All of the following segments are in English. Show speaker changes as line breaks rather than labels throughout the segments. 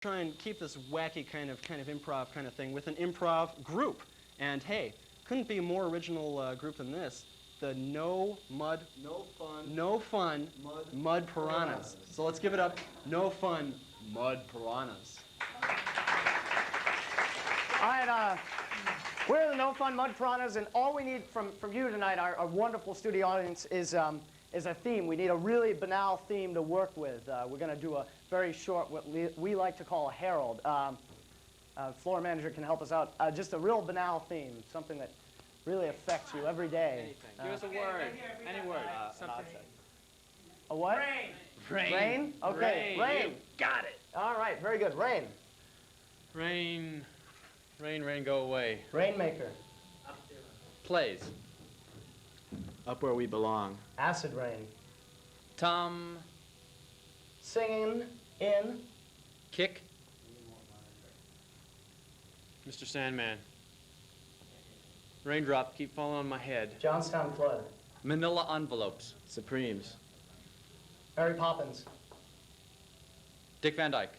try and keep this wacky kind of improv kind of thing with an improv group. And hey, couldn't be a more original group than this. The No Fun Mud Piranhas. So let's give it up. No Fun Mud Piranhas.
All right, we're the No Fun Mud Piranhas, and all we need from you tonight, our wonderful studio audience, is a theme. We need a really banal theme to work with. We're going to do a very short, what we like to call a herald. Floor manager can help us out. Just a real banal theme, something that really affects you every day.
Anything. Give us a word. Any word. Something.
A what?
Rain.
Rain. Rain? Okay. Rain.
You got it.
All right. Very good. Rain.
Rain. Rain, rain, go away.
Rainmaker.
Plays.
Up where we belong.
Acid rain.
Tom.
Singing in.
Kick.
Mr. Sandman. Raindrop keep falling on my head.
Johnstown flood.
Manila envelopes.
Supremes.
Mary Poppins.
Dick Van Dyke.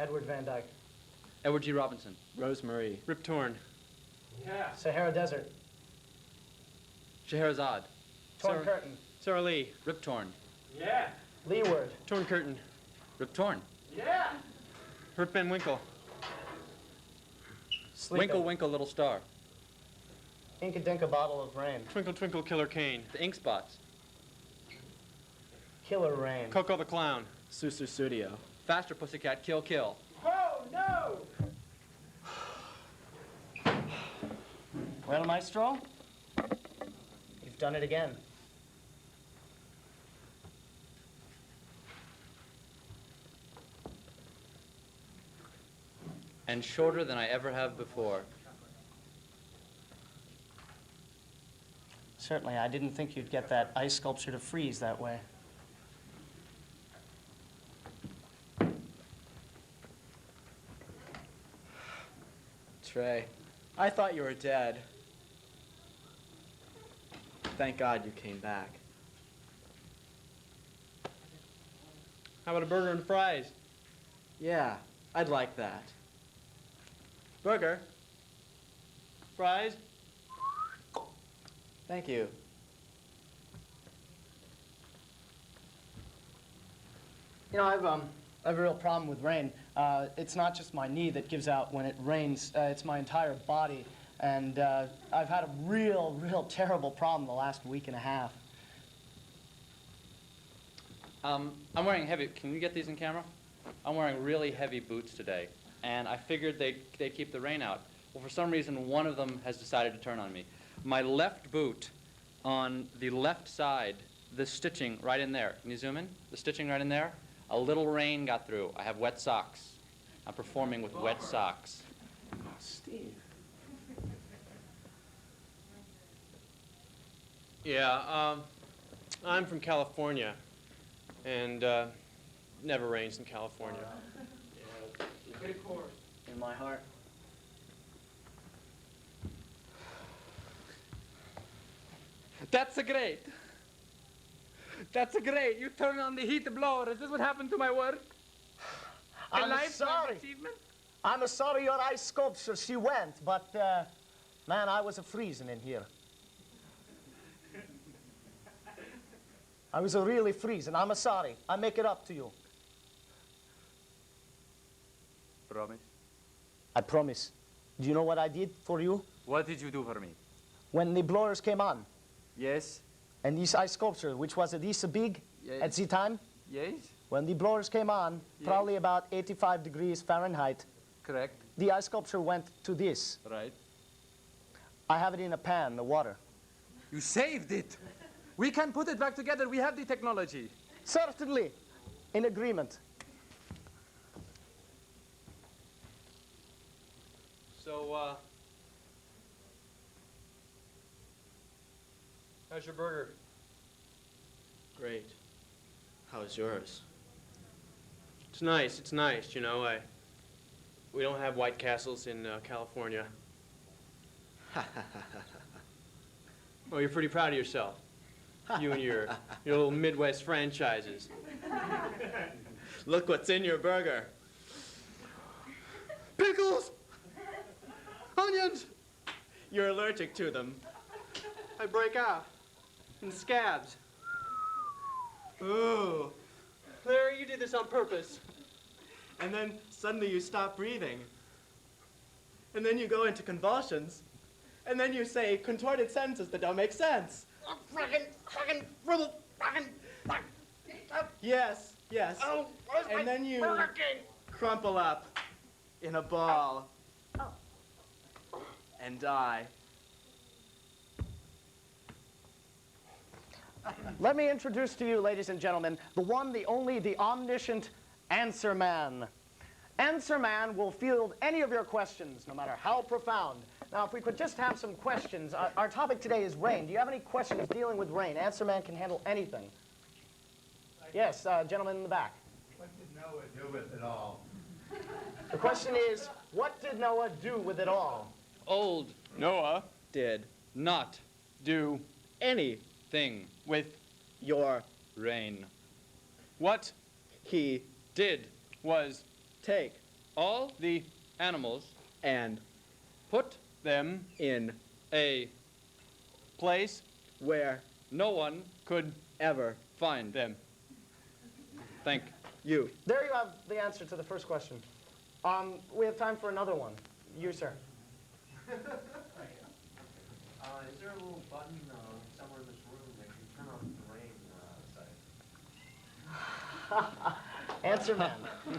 Edward Van Dyke.
Edward G. Robinson.
Rosemary.
Rip Torn.
Yeah. Sahara Desert.
Scheherazade.
Torn Curtain.
Sarah Lee.
Rip Torn.
Yeah. Leeward.
Torn Curtain.
Rip Torn.
Yeah.
Rip Van Winkle.
Sleeping.
Winkle, Winkle, Little Star.
Inka Dinka Bottle of Rain.
Twinkle Twinkle Killer Kane.
The Ink Spots.
Killer Rain.
Coco the Clown.
Susu Studio.
Faster Pussycat, Kill, Kill.
Oh, no! Well, Maestro, you've done it again.
And shorter than I ever have before.
Certainly, I didn't think you'd get that ice sculpture to freeze that way.
Trey, I thought you were dead. Thank God you came back.
How about a burger and fries?
Yeah, I'd like that.
Burger. Fries.
Thank you.
You know, I have a real problem with rain. It's not just my knee that gives out when it rains. It's my entire body. And I've had a real terrible problem the last week and a half.
I'm wearing heavy, can you get these in camera? I'm wearing really heavy boots today, and I figured they'd keep the rain out. Well, for some reason, one of them has decided to turn on me. My left boot on the left side, the stitching right in there. Can you zoom in? The stitching right in there? A little rain got through. I have wet socks. I'm performing with wet socks.
Steve.
Yeah, I'm from California, and never rains in California.
In my heart.
That's great. That's great. You turn on the heat blower. Is this what happened to my work?
I'm sorry. I'm sorry your ice sculpture, she went, but, man, I was freezing in here. I was really freezing. I'm sorry. I make it up to you.
Promise?
I promise. Do you know what I did for you?
What did you do for me?
When the blowers came on,
Yes.
and this ice sculpture, which was this big
Yes.
at the time,
Yes.
when the blowers came on,
Yes.
probably about 85 degrees Fahrenheit,
Correct.
the ice sculpture went to this.
Right.
I have it in a pan, the water.
You saved it. We can put it back together. We have the technology.
Certainly, in agreement.
So, how's your burger?
Great. How's yours?
It's nice, you know. We don't have White Castles in California. Oh, you're pretty proud of yourself. You and your little Midwest franchises.
Look what's in your burger. Pickles! Onions! You're allergic to them.
I break out in scabs.
Ooh.
Larry, you did this on purpose.
And then suddenly you stop breathing. And then you go into convulsions. And then you say contorted sentences that don't make sense. Yes, yes. And then you crumple up in a ball and die.
Let me introduce to you, ladies and gentlemen, the one, the only, the omniscient Answer Man. Answer Man will field any of your questions, no matter how profound. Now, if we could just have some questions. Our topic today is rain. Do you have any questions dealing with rain? Answer Man can handle anything. Yes, gentleman in the back.
What did Noah do with it all?
The question is, what did Noah do with it all?
Old
Noah did
not
do any
thing
with your
rain.
what
He did
was take
all the animals
and
put
them
in a
place
where no one
could
ever find
them.
Thank
You.
There you have the answer to the first question. We have time for another one. You, sir.
Is there a little button somewhere in this room that can turn off the rain outside?
Answer Man.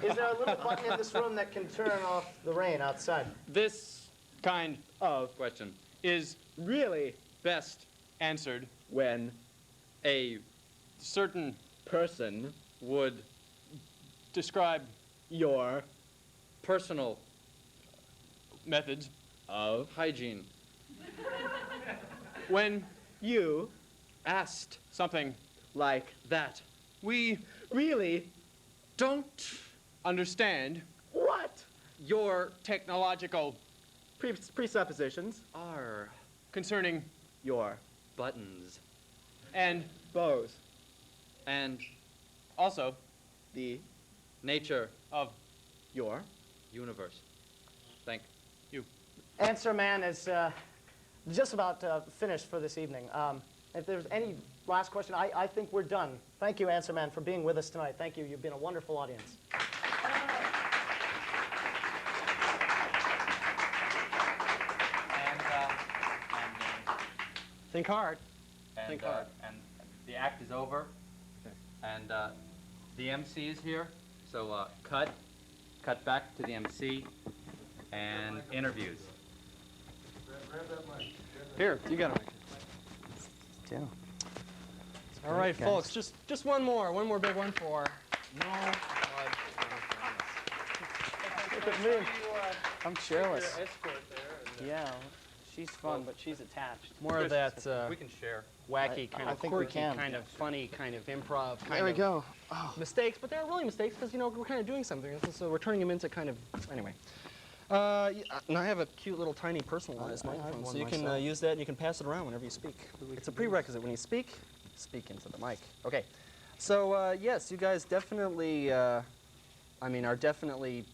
Is there a little button in this room that can turn off the rain outside?
This kind of
question.
is really
Best
answered
when a
certain
person would
describe
your personal
methods
of hygiene.
when
You asked
something
like that.
we
Really don't
understand
What?
your
technological
presuppositions are
concerning
your buttons
and
bows and
also
the nature
of
your universe. Thank
you.
Answer Man is just about finished for this evening. If there's any last question, I think we're done. Thank you, Answer Man, for being with us tonight. Thank you. You've been a wonderful audience.
Think hard.
And,
hard.
and the act is over. And the MC is here. So cut back to the MC and interviews.
Grab that mic.
Here, you got it.
Yeah.
All right,
guys.
folks, just one more big one for No-Fun
Look at me. I'm cheerless. Yeah, she's fun, but she's attached.
More of that
We can share.
wacky, kind
I
of
think we
quirky,
can.
kind of funny, kind of improv, kind
There we
of
go.
mistakes, but they're really mistakes because, we're kind of doing something, so we're turning them into kind of, anyway. And I have a cute little tiny personalized
I have
microphone,
one
so you can
myself.
use that and you can pass it around whenever you speak. It's a prerequisite. When you speak into the mic. Okay. So, yes, you guys definitely, are definitely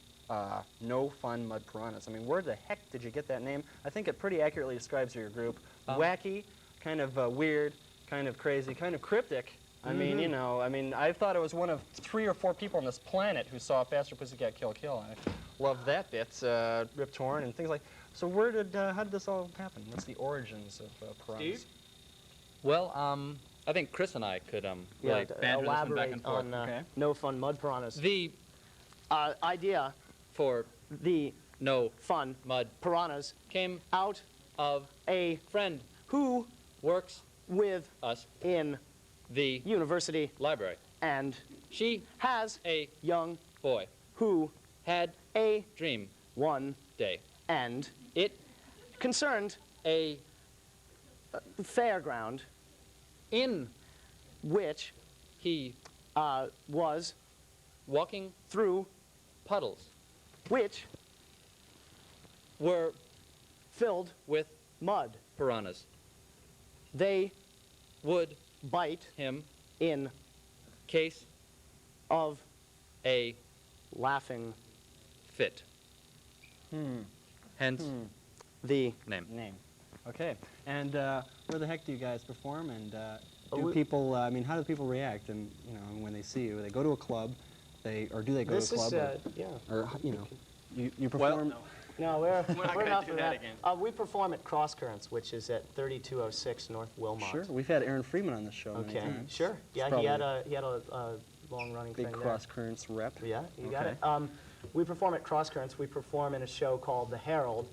No-Fun Mud Piranhas. I mean, where the heck did you get that name? I think it pretty accurately describes your group. Wacky, kind of weird, kind of crazy, kind of cryptic. I mean, I thought it was one of 3 or 4 people on this planet who saw Faster Pussycat Kill Kill. And I love that bit, Rip Torn and things like. So how did this all happen? What's the origins of Piranhas?
Steve?
Well, I think Chris and I could really banter this one back
elaborate
and forth.
on No-Fun Mud Piranhas.
The
Idea,
for
the
No
fun
Mud
piranhas
came
out
of
a
friend
who
works
with
us
in
the
university
library.
and
She
has
a
young
boy
who
had
a
dream
one
day.
and
It
concerned
a
fairground
in
which
he
was
walking
through
puddles
which
were
filled
with
mud.
piranhas.
They
Would
bite
him
in
case
of
a
Laughing.
fit. Hence,
The.
name.
Name. Okay. And where the heck do you guys perform? And do
we-
people? I mean, how do people react? And when they see you, they go to a club, or do they go
This
to a
is,
club?
yeah.
or you perform.
No, we're
not
we're
gonna
not
do
for
that
that.
again.
We perform at Cross Currents, which is at 3206 North Wilmot.
Sure. We've had Aaron Freeman on this show many
Okay.
times.
Sure.
It's
Yeah, he
probably
had a long-running
big
thing there.
Cross Currents rep.
Yeah, you got
Okay.
it. We perform at Cross Currents. We perform in a show called The Herald,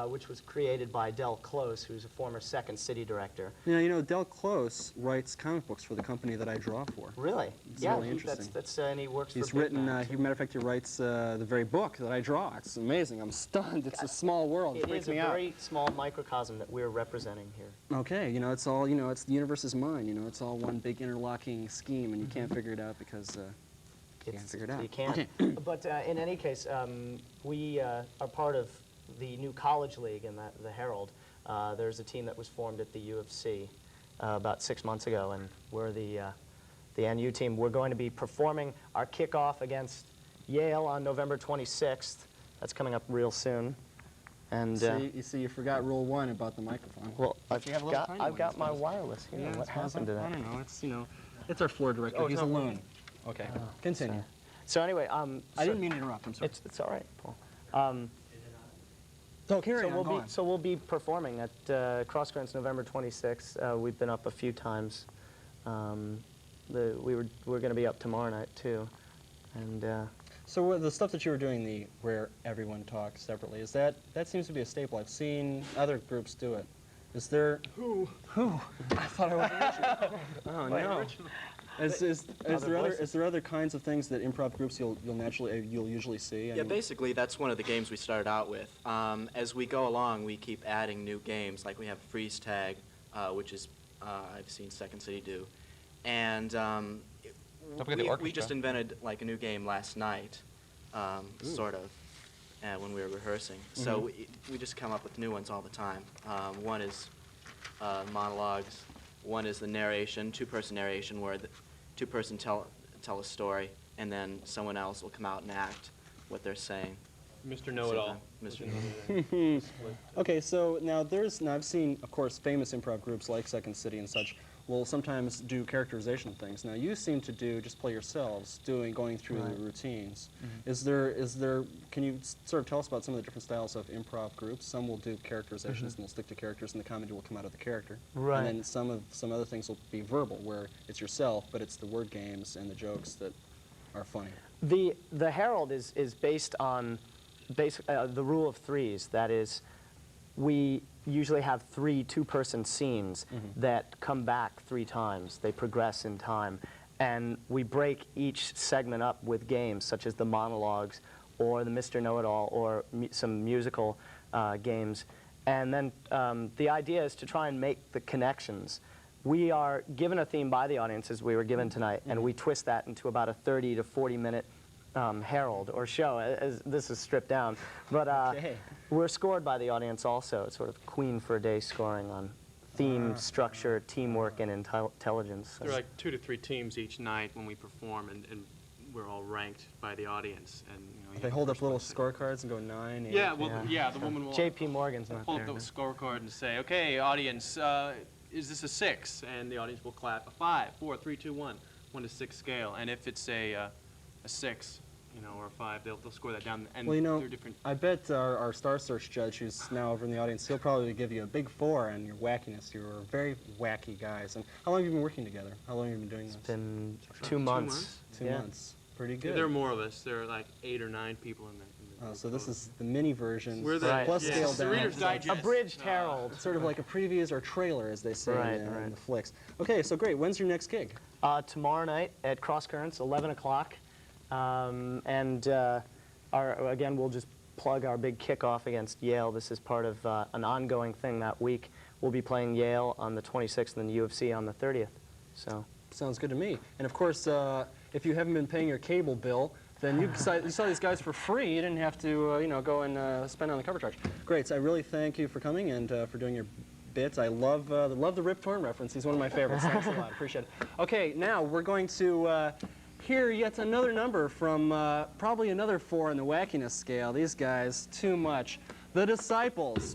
which was created by Del Close, who's a former Second City director.
Del Close writes comic books for the company that I draw for.
Really?
It's
yeah,
really interesting.
and he works
He's
for Big
written,
Mac.
matter of fact, he writes the very book that I draw. It's amazing. I'm stunned. It's a small world. It
It
freaks
is a
me out.
very small microcosm that we're representing here.
Okay, it's all, it's the universe is mine. It's all one big interlocking scheme, and you can't figure it out because you can't figure it out.
You can't.
Okay.
But in any case, we are part of the new college league in the Herald. There's a team that was formed at the U of C about 6 months ago, and we're the NU team. We're going to be performing our kickoff against Yale on November 26th. That's coming up real soon. And
You forgot rule 1 about the microphone.
well,
But you have a little tiny
I've
one,
got
I
my
suppose.
wireless here.
Yeah,
What happened to
I
that?
don't know. It's our floor director.
Oh,
He's
it's
a
not
loon. Okay, continue.
So anyway,
I didn't mean to interrupt. I'm sorry.
It's all right, Paul.
So carry
So
on.
we'll
Go
be
on.
so we'll be performing at Cross Currents November 26th. We've been up a few times. We're going to be up tomorrow night too, and
So the stuff that you were doing, where everyone talks separately, that seems to be a staple. I've seen other groups do it. Is there who? I thought I was original. Oh no. Is there other kinds of things that improv groups you'll usually see?
Yeah, basically that's one of the games we started out with. As we go along, we keep adding new games. Like we have freeze tag, which is I've seen Second City do, and
forget the
we
orchestra.
just invented like a new game last night, sort of, when we were rehearsing. So we just come up with new ones all the time. One is monologues. One is the narration, two-person narration, where the two-person tell a story, and then someone else will come out and act what they're saying.
Mr. Know-It-All.
Mr. Know-It-All.
Okay, so now I've seen, of course, famous improv groups like Second City and such will sometimes do characterization things. Now you seem to just play yourselves, going through the routines. Is there? Can you sort of tell us about some of the different styles of improv groups? Some will do characterizations and they'll stick to characters, and the comedy will come out of the character.
Right.
And then some other things will be verbal, where it's yourself, but it's the word games and the jokes that are funny.
the Herald is based on the rule of threes. That is, we usually have 3 two-person scenes that come back 3 times. They progress in time. And we break each segment up with games, such as the monologues or the Mr. Know-It-All or some musical games. And then the idea is to try and make the connections. We are given a theme by the audience, as we were given tonight, and we twist that into about a 30 to 40-minute herald or show, as this is stripped down. But we're scored by the audience also. It's sort of Queen for a Day scoring on theme, structure, teamwork, and intelligence.
There are like 2 to 3 teams each night when we perform, and we're all ranked by the audience. And you
They
have
hold up
first
little
place.
scorecards and go 9, 8.
Yeah, well, yeah, the woman will
J.P. Morgan's not
pull
there.
up the scorecard and say, "Okay, audience, is this a 6?" And the audience will clap a 5, 4, 3, 2, 1, 1 to 6 scale. And if it's a 6, or a 5, they'll score that down. And
Well,
they're different.
I bet our Star Search judge, who's now over in the audience, he'll probably give you a big 4 on your wackiness. You're very wacky guys. And how long have you been working together? How long have you been doing this?
It's been 2
2
months.
months.
2
Yeah.
months. Pretty good.
There are more of us. There are like 8 or 9 people in the
Oh, so this is the mini version,
We're the,
Right.
plus
yeah,
scaled
it's the
down.
Reader's Digest.
Abridged herald.
It's sort of like a previews or trailer, as they say
Right,
in
right.
the flicks. Okay, so great. When's your next gig?
Tomorrow night at Cross Currents, 11 o'clock. Again, we'll just plug our big kickoff against Yale. This is part of an ongoing thing that week. We'll be playing Yale on the 26th and the U of C on the 30th. So
Sounds good to me. And of course, if you haven't been paying your cable bill, then you saw these guys for free. You didn't have to, go and spend on the cover charge. Great. So I really thank you for coming and for doing your bits. I love the Rip Torn reference. He's one of my favorites. Thanks a lot. Appreciate it. Okay, now we're going to here, yet another number from probably another 4 on the wackiness scale. These guys, too much. The Disciples.